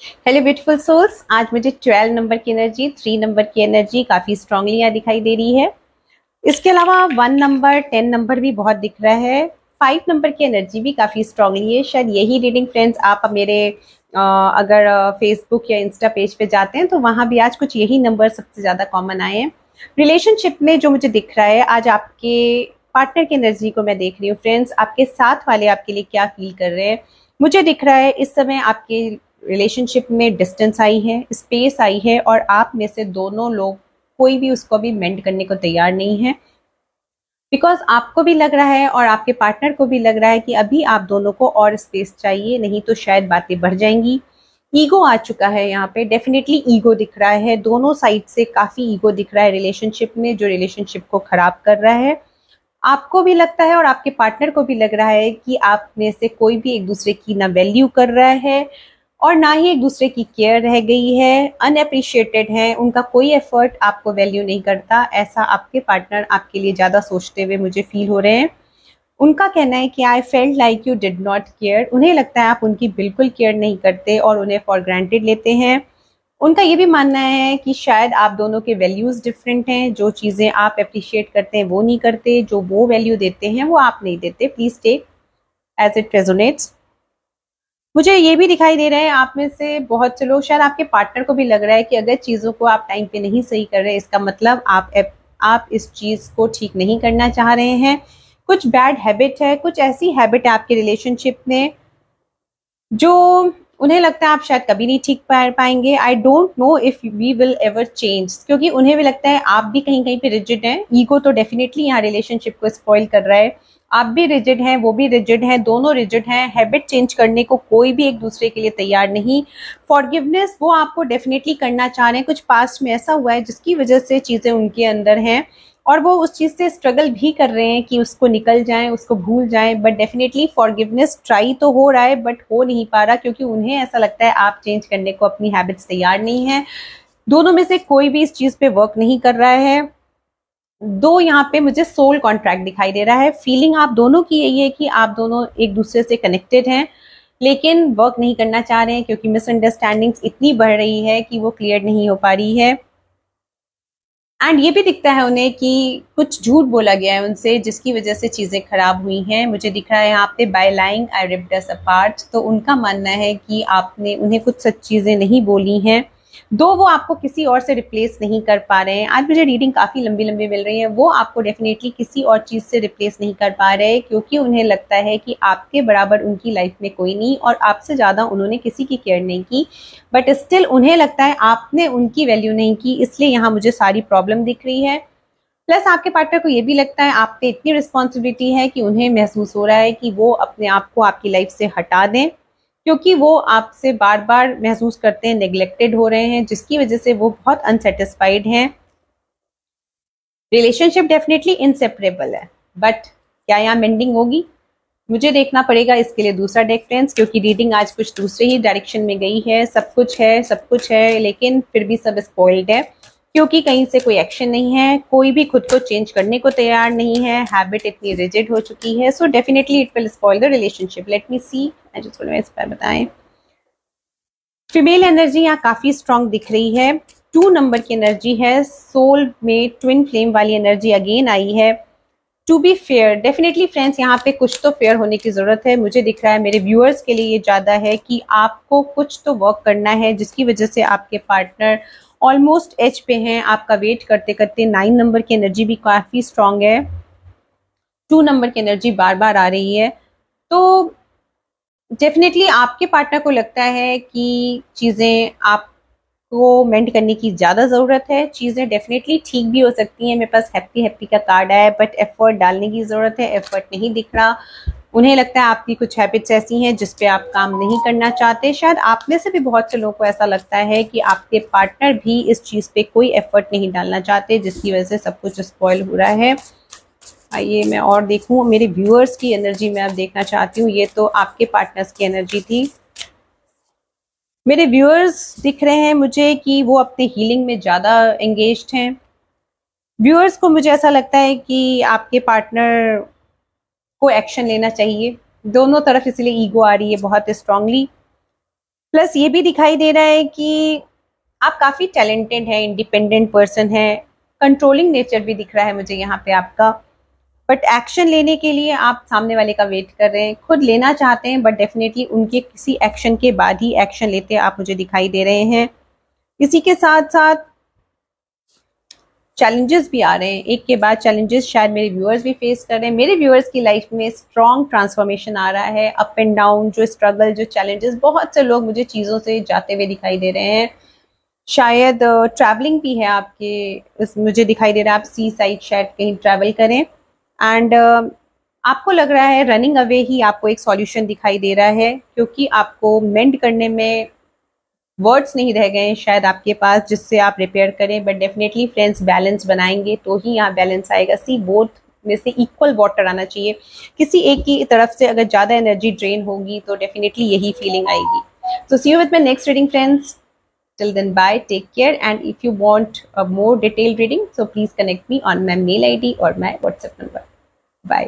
Hello beautiful souls, आज मुझे 12 number की एनर्जी, 3 नंबर की एनर्जी काफी स्ट्रांगली यहाँ दिखाई दे रही है। इसके अलावा 1 नंबर, 10 नंबर भी बहुत दिख रहा है। 5 नंबर की एनर्जी भी काफी स्ट्रांगली है। शायद यही रीडिंग फ्रेंड्स आप मेरे अगर फेसबुक या इंस्टा पेज पे जाते हैं तो वहां भी आज कुछ यही नंबर सबसे ज्यादा कॉमन आए हैं। रिलेशनशिप में जो मुझे दिख रहा है आज आपके पार्टनर की एनर्जी को मैं देख रही हूँ फ्रेंड्स। आपके साथ वाले आपके लिए क्या फील कर रहे हैं, मुझे दिख रहा है इस समय आपके रिलेशनशिप में डिस्टेंस आई है, स्पेस आई है और आप में से दोनों लोग कोई भी उसको भी मेंड करने को तैयार नहीं है। बिकॉज आपको भी लग रहा है और आपके पार्टनर को भी लग रहा है कि अभी आप दोनों को और स्पेस चाहिए, नहीं तो शायद बातें बढ़ जाएंगी। ईगो आ चुका है यहाँ पे, डेफिनेटली ईगो दिख रहा है, दोनों साइड से काफी ईगो दिख रहा है रिलेशनशिप में, जो रिलेशनशिप को खराब कर रहा है। आपको भी लगता है और आपके पार्टनर को भी लग रहा है कि आप में से कोई भी एक दूसरे की ना वैल्यू कर रहा है और ना ही एक दूसरे की केयर रह गई है, अनएप्रिशिएटेड है, उनका कोई एफर्ट आपको वैल्यू नहीं करता। ऐसा आपके पार्टनर आपके लिए ज्यादा सोचते हुए मुझे फील हो रहे हैं। उनका कहना है कि I felt like you did not care, उन्हें लगता है आप उनकी बिल्कुल केयर नहीं करते और उन्हें फॉर ग्रांटेड लेते हैं। उनका ये भी मानना है कि शायद आप दोनों के वैल्यूज डिफरेंट हैं, जो चीजें आप अप्रिशिएट करते हैं वो नहीं करते, जो वो वैल्यू देते हैं वो आप नहीं देते। Please take as it resonates. मुझे ये भी दिखाई दे रहा है आप में से बहुत से लोग, शायद आपके पार्टनर को भी लग रहा है कि अगर चीजों को आप टाइम पे नहीं सही कर रहे, इसका मतलब आप इस चीज को ठीक नहीं करना चाह रहे हैं। कुछ बैड हैबिट है, कुछ ऐसी हैबिट है आपके रिलेशनशिप में जो उन्हें लगता है आप शायद कभी नहीं ठीक पाएंगे। I don't know if we will ever change, क्योंकि उन्हें भी लगता है आप भी कहीं कहीं पे रिजिड हैं। ईगो तो डेफिनेटली यहाँ रिलेशनशिप को स्पॉइल कर रहा है। आप भी रिजिड हैं, वो भी रिजिड हैं, दोनों रिजिड हैं। हैबिट चेंज करने को कोई भी एक दूसरे के लिए तैयार नहीं। फॉरगिवनेस वो आपको डेफिनेटली करना चाह रहे हैं। कुछ पास्ट में ऐसा हुआ है जिसकी वजह से चीजें उनके अंदर हैं और वो उस चीज से स्ट्रगल भी कर रहे हैं कि उसको निकल जाएं, उसको भूल जाएं। बट डेफिनेटली फॉरगिवनेस ट्राई तो हो रहा है बट हो नहीं पा रहा, क्योंकि उन्हें ऐसा लगता है आप चेंज करने को अपनी हैबिट्स तैयार नहीं है। दोनों में से कोई भी इस चीज पे वर्क नहीं कर रहा है। दो यहाँ पे मुझे सोल कॉन्ट्रैक्ट दिखाई दे रहा है। फीलिंग आप दोनों की यही है कि आप दोनों एक दूसरे से कनेक्टेड हैं, लेकिन वर्क नहीं करना चाह रहे हैं क्योंकि मिसअंडरस्टैंडिंग्स इतनी बढ़ रही है कि वो क्लियर नहीं हो पा रही है। एंड ये भी दिखता है उन्हें कि कुछ झूठ बोला गया है उनसे, जिसकी वजह से चीजें खराब हुई हैं। मुझे दिख रहा है यहाँ पे बाय लाइंग आई रिप्ड अस अपार्ट, तो उनका मानना है कि आपने उन्हें कुछ सच चीजें नहीं बोली हैं, दो वो आपको किसी और से रिप्लेस नहीं कर पा रहे हैं। आज मुझे रीडिंग काफी लंबी लंबी मिल रही है। वो आपको डेफिनेटली किसी और चीज से रिप्लेस नहीं कर पा रहे, क्योंकि उन्हें लगता है कि आपके बराबर उनकी लाइफ में कोई नहीं और आपसे ज्यादा उन्होंने किसी की केयर नहीं की। बट स्टिल उन्हें लगता है आपने उनकी वैल्यू नहीं की, इसलिए यहाँ मुझे सारी प्रॉब्लम दिख रही है। प्लस आपके पार्टनर को ये भी लगता है आप पे इतनी रिस्पॉन्सिबिलिटी है कि उन्हें महसूस हो रहा है कि वो अपने आप को आपकी लाइफ से हटा दें, क्योंकि वो आपसे बार बार महसूस करते हैं नेग्लेक्टेड हो रहे हैं, जिसकी वजह से वो बहुत अनसेटिस्फाइड हैं। रिलेशनशिप डेफिनेटली इनसेपरेबल है, बट क्या यहाँ मेंडिंग होगी, मुझे देखना पड़ेगा। इसके लिए दूसरा डेक फ्रेंड्स, क्योंकि रीडिंग आज कुछ दूसरे ही डायरेक्शन में गई है। सब कुछ है, सब कुछ है, लेकिन फिर भी सब स्पॉइल्ड है, क्योंकि कहीं से कोई एक्शन नहीं है, कोई भी खुद को चेंज करने को तैयार नहीं है, हैबिट इतनी रिजिड हो चुकी है। So definitely it will spoil the relationship. Let me see, इस पर बताएं। फीमेल एनर्जी यहाँ काफी स्ट्रांग दिख रही है। 2 नंबर की एनर्जी है, सोल में ट्विन फ्लेम वाली एनर्जी अगेन आई है। To be fair, definitely friends यहाँ पे कुछ तो फेयर होने की जरूरत है। मुझे दिख रहा है मेरे व्यूअर्स के लिए ये ज्यादा है कि आपको कुछ तो वर्क करना है, जिसकी वजह से आपके पार्टनर ऑलमोस्ट एज पे हैं। आपका वेट करते करते 9 नंबर की एनर्जी भी काफी स्ट्रांग है, 2 नंबर की एनर्जी बार बार आ रही है। तो डेफिनेटली आपके पार्टनर को लगता है कि चीजें आपको मेंट करने की ज्यादा जरूरत है। चीजें डेफिनेटली ठीक भी हो सकती हैं। मेरे पास हैप्पी हैप्पी का कार्ड है, बट एफर्ट डालने की जरूरत है, एफर्ट नहीं दिख रहा। उन्हें लगता है आपकी कुछ हैबिट्स ऐसी हैं जिस पे आप काम नहीं करना चाहते। शायद आप में से भी बहुत से लोगों को ऐसा लगता है कि आपके पार्टनर भी इस चीज पे कोई एफर्ट नहीं डालना चाहते, जिसकी वजह से सब कुछ स्पॉइल हो रहा है। आइए मैं और देखूं, मेरे व्यूअर्स की एनर्जी मैं अब देखना चाहती हूँ। ये तो आपके पार्टनर्स की एनर्जी थी। मेरे व्यूअर्स दिख रहे हैं मुझे कि वो अपने हीलिंग में ज्यादा एंगेज्ड हैं। व्यूअर्स को मुझे ऐसा लगता है कि आपके पार्टनर को एक्शन लेना चाहिए। दोनों तरफ इसलिए ईगो आ रही है बहुत स्ट्रांगली। प्लस ये भी दिखाई दे रहा है कि आप काफी टैलेंटेड हैं, इंडिपेंडेंट पर्सन है, कंट्रोलिंग नेचर भी दिख रहा है मुझे यहाँ पे आपका। बट एक्शन लेने के लिए आप सामने वाले का वेट कर रहे हैं, खुद लेना चाहते हैं बट डेफिनेटली उनके किसी एक्शन के बाद ही एक्शन लेते आप मुझे दिखाई दे रहे हैं। इसी के साथ साथ चैलेंजेस भी आ रहे हैं, एक के बाद चैलेंजेस शायद मेरे व्यूअर्स भी फेस कर रहे हैं। मेरे व्यूअर्स की लाइफ में स्ट्रॉन्ग ट्रांसफॉर्मेशन आ रहा है, अप एंड डाउन, जो स्ट्रगल, जो चैलेंजेस, बहुत से लोग मुझे चीज़ों से जाते हुए दिखाई दे रहे हैं। शायद ट्रैवलिंग भी है आपके, मुझे दिखाई दे रहा है आप सी साइड शायद कहीं ट्रैवल करें। एंड आपको लग रहा है रनिंग अवे ही आपको एक सॉल्यूशन दिखाई दे रहा है, क्योंकि आपको मेंड करने में वर्ड्स नहीं रह गए शायद आपके पास जिससे आप रिपेयर करें। बट डेफिनेटली फ्रेंड्स बैलेंस बनाएंगे तो ही यहाँ बैलेंस आएगा। सी बोथ में से इक्वल वाटर आना चाहिए, किसी एक की तरफ से अगर ज़्यादा एनर्जी ड्रेन होगी तो डेफिनेटली यही फीलिंग आएगी। So see you with my next reading, friends. Till then, bye, take care, and if you want a more detailed reading, so please connect me on my mail ID or my WhatsApp number. Bye.